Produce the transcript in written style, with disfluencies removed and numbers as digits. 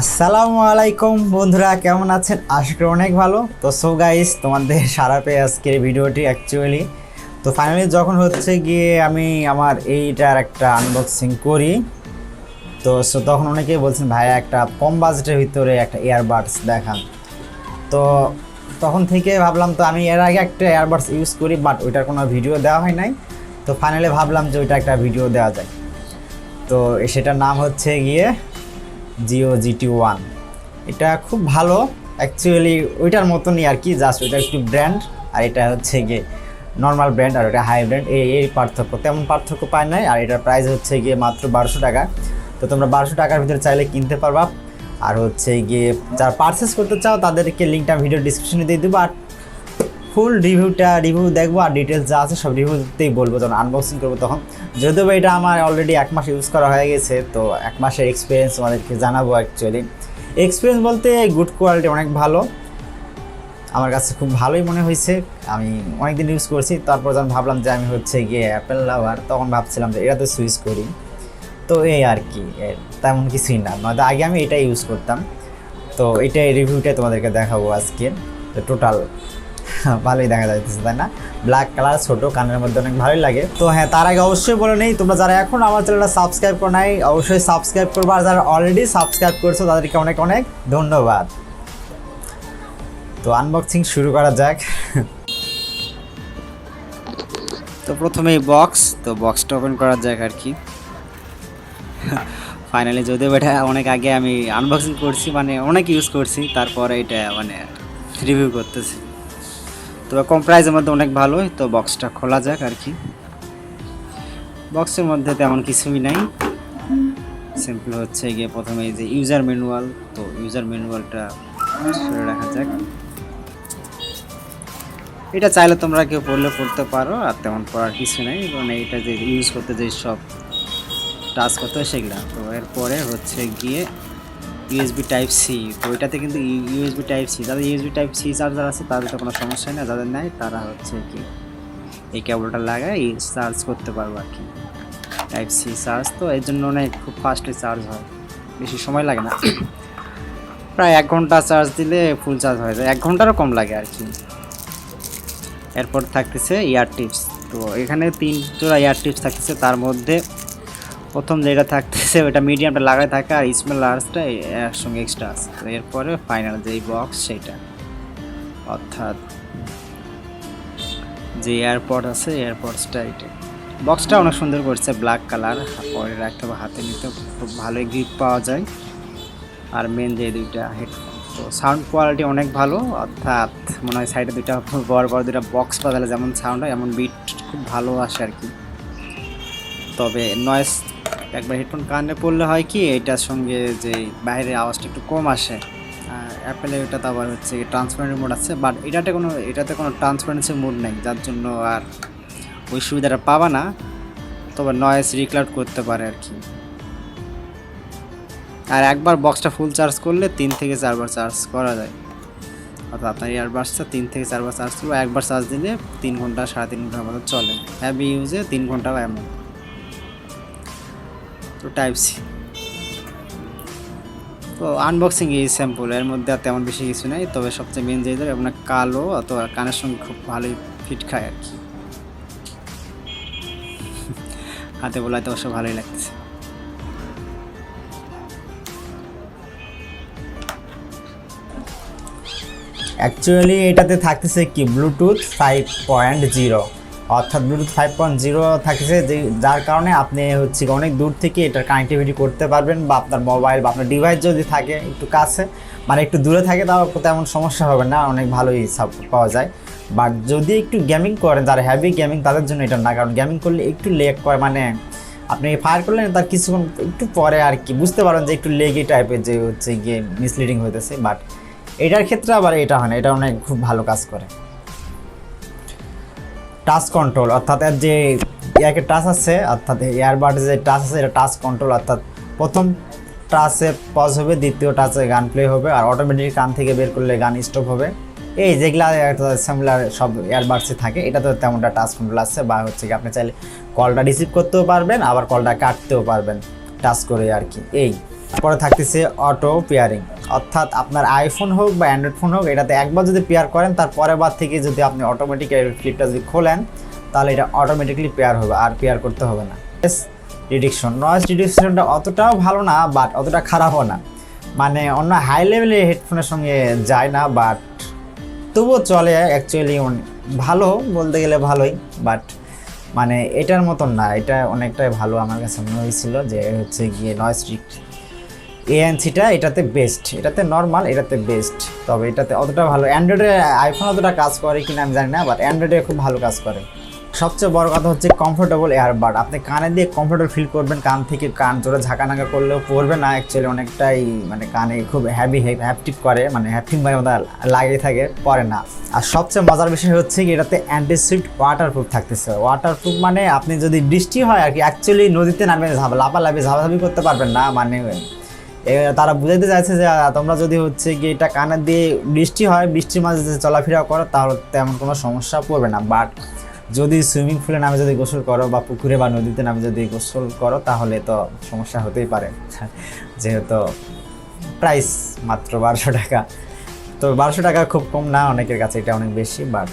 আসসালামু আলাইকুম বন্ধুরা, কেমন আছেন? আশা করি অনেক ভালো। তো সো গাইস, তোমাদের সারা পেয়ে আজকের ভিডিওটি অ্যাকচুয়ালি তো ফাইনালি যখন হচ্ছে গিয়ে আমি আমার এইটার একটা আনবক্সিং করি, তো তখন অনেকেই বলছেন ভাইয়া একটা কম বাজেটের ভিতরে একটা ইয়ারবাডস দেখান। তো তখন থেকে ভাবলাম, তো আমি এর আগে একটা ইয়ারবাডস ইউজ করি, বাট ওইটার কোনো ভিডিও দেওয়া হয় নাই। তো ফাইনালি ভাবলাম যে ওইটা একটা ভিডিও দেওয়া যায়। তো সেটার নাম হচ্ছে গিয়ে জিও GT-1। এটা খুব ভালো অ্যাকচুয়ালি, ওইটার মতনই আর কি, জাস্ট ওইটা একটু ব্র্যান্ড আর এটা হচ্ছে গিয়ে নর্মাল ব্র্যান্ড আর ওটা হাই ব্র্যান্ড, এই পার্থক্য, তেমন পার্থক্য পায় নাই। আর এটার প্রাইস হচ্ছে গিয়ে মাত্র 1200 টাকা। তো তোমরা 1200 টাকার ভিতরে চাইলে কিনতে পারবা। আর হচ্ছে গিয়ে যারা পারচেস করতে চাও তাদেরকে লিঙ্কটা ভিডিও ডিসক্রিপশনে দিয়ে দেবো। আর ফুল রিভিউ দেখবো আর ডিটেলস যা আছে সব রিভিউতেই বলবো যখন আনবক্সিং করবো তখন। যদিও এটা আমার অলরেডি 1 মাস ইউজ করা হয়ে গেছে, তো 1 মাসের এক্সপিরিয়েন্স আমাদেরকে জানাবো। অ্যাকচুয়ালি এক্সপিরিয়েন্স বলতে গুড কোয়ালিটি, অনেক ভালো, আমার কাছে খুব ভালোই মনে হয়েছে। আমি অনেকদিন ইউজ করছি, তারপর যখন ভাবলাম যে আমি হচ্ছে গিয়ে অ্যাপেল লাভার, তখন ভাবছিলাম যে এটাতে সুইচ করি। তো এই আর কি, তেমন কিছুই না, নয়তো আগে আমি এটাই ইউজ করতাম। তো এটাই রিভিউটাই তোমাদেরকে দেখাবো আজকে। তো টোটাল ভালোই দেখা যাইতেছে, তাই না? ব্ল্যাক কালার, ছোটো, কানের মধ্যে অনেক ভালোই লাগে। তো হ্যাঁ, তার আগে অবশ্যই বলে নেই, তোমরা যারা এখন আমার চ্যানেলটা সাবস্ক্রাইব করো নাই অবশ্যই সাবস্ক্রাইব করবো, আর যারা অলরেডি সাবস্ক্রাইব করছো তাদেরকে অনেক অনেক ধন্যবাদ। তো আনবক্সিং শুরু করা যাক। তো প্রথমেই বক্সটা ওপেন করা যাক আর কি। ফাইনালি যদিও এটা অনেক আগে আমি আনবক্সিং করছি, মানে অনেক ইউজ করছি, তারপরে এটা মানে রিভিউ করতেছি। তবে কম প্রাইসের মধ্যে অনেক ভালোই। তো বক্সটা খোলা যাক আর কি। বক্সের মধ্যে তেমন কিছুই নাই, সিম্পল হচ্ছে গিয়ে প্রথমে এই যে ইউজার ম্যানুয়াল। তো ইউজার ম্যানুয়ালটা সরে রাখা যাক। এটা চাইলে তোমরা কেউ পড়তে পারো, আর তেমন পড়ার কিছু নেই, মানে এটা যে ইউজ করতে যে সব টাচ করতে হয় সেগুলা। তো এরপরে হচ্ছে গিয়ে USB Type-C। তো এটাতে কিন্তু USB Type-C, যাদের USB Type-C চার্জার আছে তাদের তো কোনো সমস্যা নেই, যাদের নাই তারা হচ্ছে কি এই কেবলটা লাগাই চার্জ করতে পারবো আর কি। Type-C চার্জ, তো এর জন্য অনেক খুব ফাস্টলি চার্জ হয়, বেশি সময় লাগে না। প্রায় 1 ঘন্টা চার্জ দিলে ফুল চার্জ হয়ে যায়, 1 ঘন্টারও কম লাগে আর কি। এরপর থাকতেছে ইয়ার টিপস। তো এখানে 3 জোড়া ইয়ার টিপস থাকতেছে, তার মধ্যে প্রথম যেটা থাকতেছে ওটা মিডিয়ামটা লাগাই থাকে, আর স্মল লার্জটা এর সঙ্গে এক্সট্রা আছে। তো এরপরে ফাইনাল যেই বক্স সেটা, অর্থাৎ যে এয়ারপড আছে এয়ারপডসটা, এটা বক্সটা অনেক সুন্দর করছে, ব্ল্যাক কালার, পরে রাখতে হবে, হাতে নিতে খুব ভালোই গ্রিপ পাওয়া যায়। আর মেন যে দুইটা হেডফোন, তো সাউন্ড কোয়ালিটি অনেক ভালো, অর্থাৎ মনে হয় সাইডে দুইটা বড় দুইটা বক্স বাজালে যেমন সাউন্ড হয় এমন বিট খুব ভালো আসে আর কি। তবে নয়েজ একবার হেডফোন কানে পড়লে হয় কি, এটার সঙ্গে যে বাইরের আওয়াজটা একটু কম আসে। অ্যাপেলের এটা তো আবার হচ্ছে ট্রান্সপারেন্ট মোড আছে, বাট এটাতে কোনো ট্রান্সপারেন্সি মোড নেই, যার জন্য আর ওই সুবিধাটা পাবা না। তবে নয়েজ রিক্লাউড করতে পারে আর কি। আর একবার বক্সটা ফুল চার্জ করলে 3 থেকে 4 বার চার্জ করা যায়, অর্থাৎ আপনার ইয়ারবাডসটা 3 থেকে 4 বার চার্জ করবো। একবার চার্জ দিলে 3 ঘন্টা 3.5 ঘন্টার মতো চলে, হ্যাভি ইউজে 3 ঘন্টা বা এমন। তো Type-C, তো আনবক্সিং এই স্যাম্পল, এর মধ্যে আর তেমন বেশি কিছু নেই। তবে সবচেয়ে মেন যে আপনার কালো অথবা কানের সঙ্গে খুব ভালোই ফিট খায় আর কি। হাতে বোলাইতে অবশ্য ভালোই লাগতেছে। অ্যাকচুয়ালি এটাতে থাকতেছে কি ব্লুটুথ 5.0, অর্থাৎ ব্লুটুথ 5.0 থাকতেছে, যার কারণে আপনি হচ্ছে অনেক দূর থেকে এটার কানেক্টিভিটি করতে পারবেন, বা আপনার মোবাইল বা আপনার ডিভাইস যদি থাকে একটু কাছে, মানে একটু দূরে থাকে, তাও তেমন সমস্যা হবে না, অনেক ভালোই সাপোর্ট পাওয়া যায়। বাট যদি একটু গেমিং করেন, যারা হেভি গেমিং তাদের জন্য এটা না, কারণ গেমিং করলে একটু লেগ করে, মানে আপনি ফায়ার করলেন তার কিছুক্ষণ একটু পরে আর কি বুঝতে পারেন যে একটু লেগি টাইপের যে হচ্ছে গিয়ে মিসলিডিং হইতেছে। বাট এটার ক্ষেত্রে আবার এটা হয় না, এটা অনেক খুব ভালো কাজ করে। টাচ কন্ট্রোল, অর্থাৎ এর যে ইয়াকে টাচ আছে, অর্থাৎ এয়ারবাডে যে টাচ আছে এটা টাচ কন্ট্রোল, অর্থাৎ প্রথম টাচে পজ হবে, দ্বিতীয় টাচে গান প্লে হবে, আর অটোমেটিক কান থেকে বের করলে গান স্টপ হবে। এই যেগুলা সিমিলার সব এয়ারবাডসে থাকে, এটা তো তেমনটা টাচ কন্ট্রোল আছে। বা হচ্ছে কি আপনি চাইলে কলটা রিসিভ করতেও পারবেন, আবার কলটা কাটতেও পারবেন টাচ করে আর কি। এই পরে থাকতেছে অটো পেয়ারিং, অর্থাৎ আপনার আইফোন হোক বা অ্যান্ড্রয়েড ফোন হোক, এটাতে একবার যদি পেয়ার করেন তার পরের বার থেকে যদি আপনি অটোমেটিক ক্লিপটা যদি খোলেন তাহলে এটা অটোমেটিকলি পেয়ার হবে, আর পেয়ার করতে হবে না। রিডিকশন, নয়েজ রিডিকশনটা অতটাও ভালো না বাট অতটা খারাপও না, মানে অন্য হাই লেভেলের হেডফোনের সঙ্গে যায় না, বাট তবুও চলে। অ্যাকচুয়ালি ভালো বলতে গেলে ভালোই, বাট মানে এটার মতন না, এটা অনেকটাই ভালো আমার কাছে মনে হয়েছিল। যে হচ্ছে গিয়ে নয়েজ এএনসিটা এটাতে বেস্ট, এটাতে নর্মাল, এটাতে বেস্ট, তবে এটাতে অতটা ভালো। অ্যান্ড্রয়েডে আইফোন অতটা কাজ করে কিনা আমি জানি না, বাট অ্যান্ড্রয়েডে খুব ভালো কাজ করে। সবচেয়ে বড় কথা হচ্ছে কমফোর্টেবল এয়ারবাড, আপনি কানে দিয়ে কমফোর্টেবল ফিল করবেন, কান থেকে কান জোরে ঝাঁকানাকা করলেও পড়বে না। অ্যাকচুয়ালি অনেকটাই মানে কানে খুব হ্যাপটিক করে, মানে হ্যাপটিক মানে লাগিয়ে থাকে, পরে না। আর সবচেয়ে মজার বিষয় হচ্ছে কি এটাতে অ্যান্টিসুইট ওয়াটারপ্রুফ থাকতেছে। ওয়াটারপ্রুফ মানে আপনি যদি বৃষ্টি হয় আর কি, অ্যাকচুয়ালি নদীতে নামে লাফালাফি ঝাপাঝাপি করতে পারবেন না, মানে তারা বুঝাইতে চাইছে যে তোমরা যদি হচ্ছে কি এটা কানে দিয়ে বৃষ্টি হয়, বৃষ্টির মাঝে যদি চলাফেরা করো তাহলে তেমন কোনো সমস্যা পড়বে না। বাট যদি সুইমিং পুলে নামে যদি গোসল করো বা পুকুরে বা নদীতে নামে যদি গোসল করো তাহলে তো সমস্যা হতেই পারে, যেহেতু প্রাইস মাত্র 1200 টাকা। তো 1200 টাকা খুব কম না, অনেকের কাছে এটা অনেক বেশি, বাট